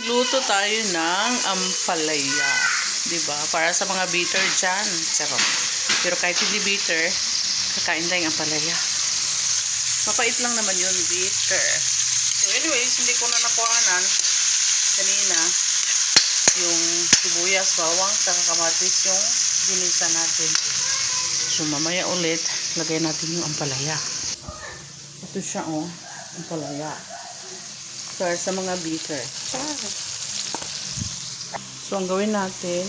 Magluto tayo ng ampalaya. Diba? Para sa mga bitter dyan. Sarap. Pero kahit hindi bitter, kakain tayong ampalaya. Mapait lang naman yun, bitter. So anyways, hindi ko na nakuhanan kanina yung sibuyas, bawang, saka kamatis yung ginisa natin. So mamaya ulit, lagay natin yung ampalaya. Ito siya ampalaya. Para sa mga bitter. So, ang gawin natin,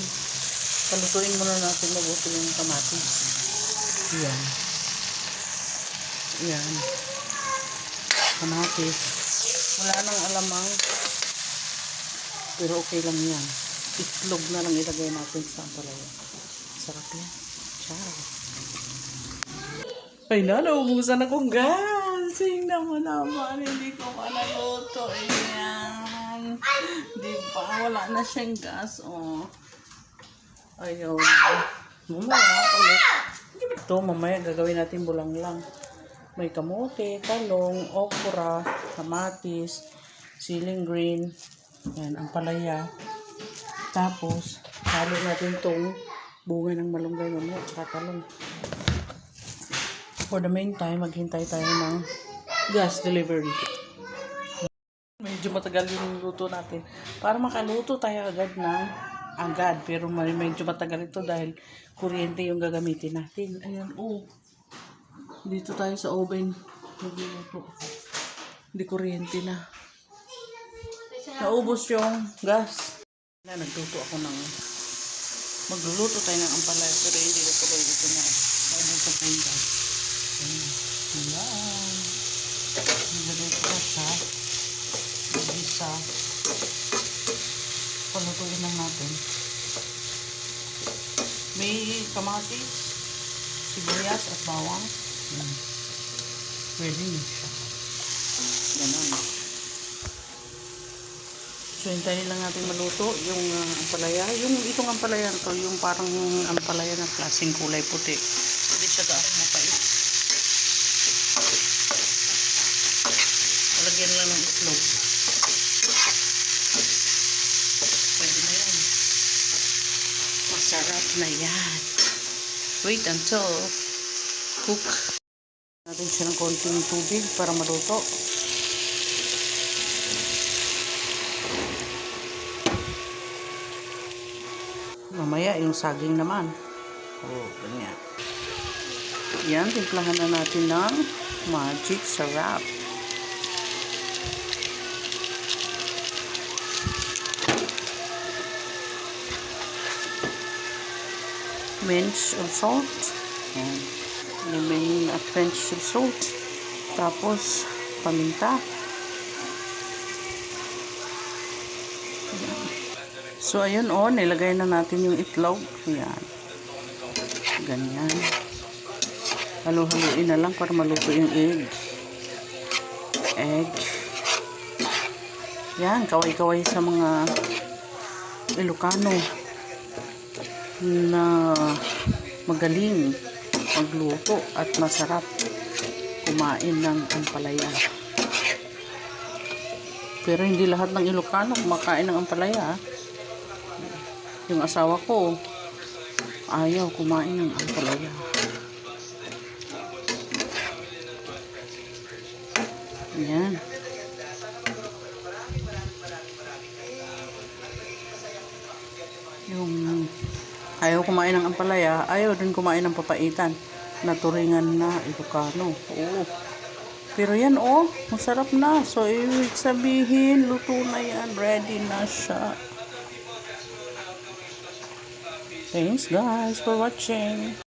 palutuin muna natin mabuti yung kamatis. Yan. Yan. Kamatis. Wala nang alamang. Pero okay lang yan. Itlog na lang ilagay natin sa ampalaya. Sarap yan. Ciao. Ay na, naubusan akong gas. Tingnan mo naman, hindi ko pa naluto. Ayan. Diba? Wala na siyang gas, Ayaw na. Mamaya ulit. Ito, mamaya gagawin natin bulang lang. May kamote, talong, okra, kamatis, siling green, yan, ampalaya. Tapos, halo natin itong bunga ng malunggay mamaya, tsaka talong. For the meantime, maghintay tayo ng gas delivery. Medyo matagal yung luto natin. Para makaluto tayo agad pero medyo matagal ito dahil kuryente yung gagamitin natin. Ayan, dito tayo sa oven. Magluluto. Hindi kuryente na. Naubos yung gas. Magluluto tayo ng ampalaya pero hindi na tuloy ito na. Naubos na yung gas. Ayan. Nilagay ko sa isa. Palutuin lang natin. May kamatis, sibuyas at bawang. Pwede na siya. Ganun. So, hintayin lang natin maluto yung ampalaya. Itong ampalaya to, yung parang ampalaya na klaseng kulay puti. Hindi siya mapait. Lagyan lang ng itlog. Pwede na yan. Masarap na yan. Wait until cook. Natin siya ng konting tubig para maluto. Mamaya yung saging naman. Ganyan. Yan, timplahan na natin ng magic sarap. Pinch of salt. Lemon at pinch of salt. Tapos, paminta. Ayan. So, ayun nilagay na natin yung itlog. Ayan. Ganyan. Halu-haluin na lang para maluto yung egg. Yan, kaway-kaway sa mga Ilocano na magaling magluto at masarap kumain ng ampalaya. Pero hindi lahat ng Ilocano kumakain ng ampalaya. Yung asawa ko ayaw kumain ng ampalaya. Yan. Yung ayaw kumain ng ampalaya, ayaw din kumain ng papaitan na turingan na Ilocano. Pero yan masarap na. So ibig sabihin luto na yan, ready na siya. Thanks guys for watching.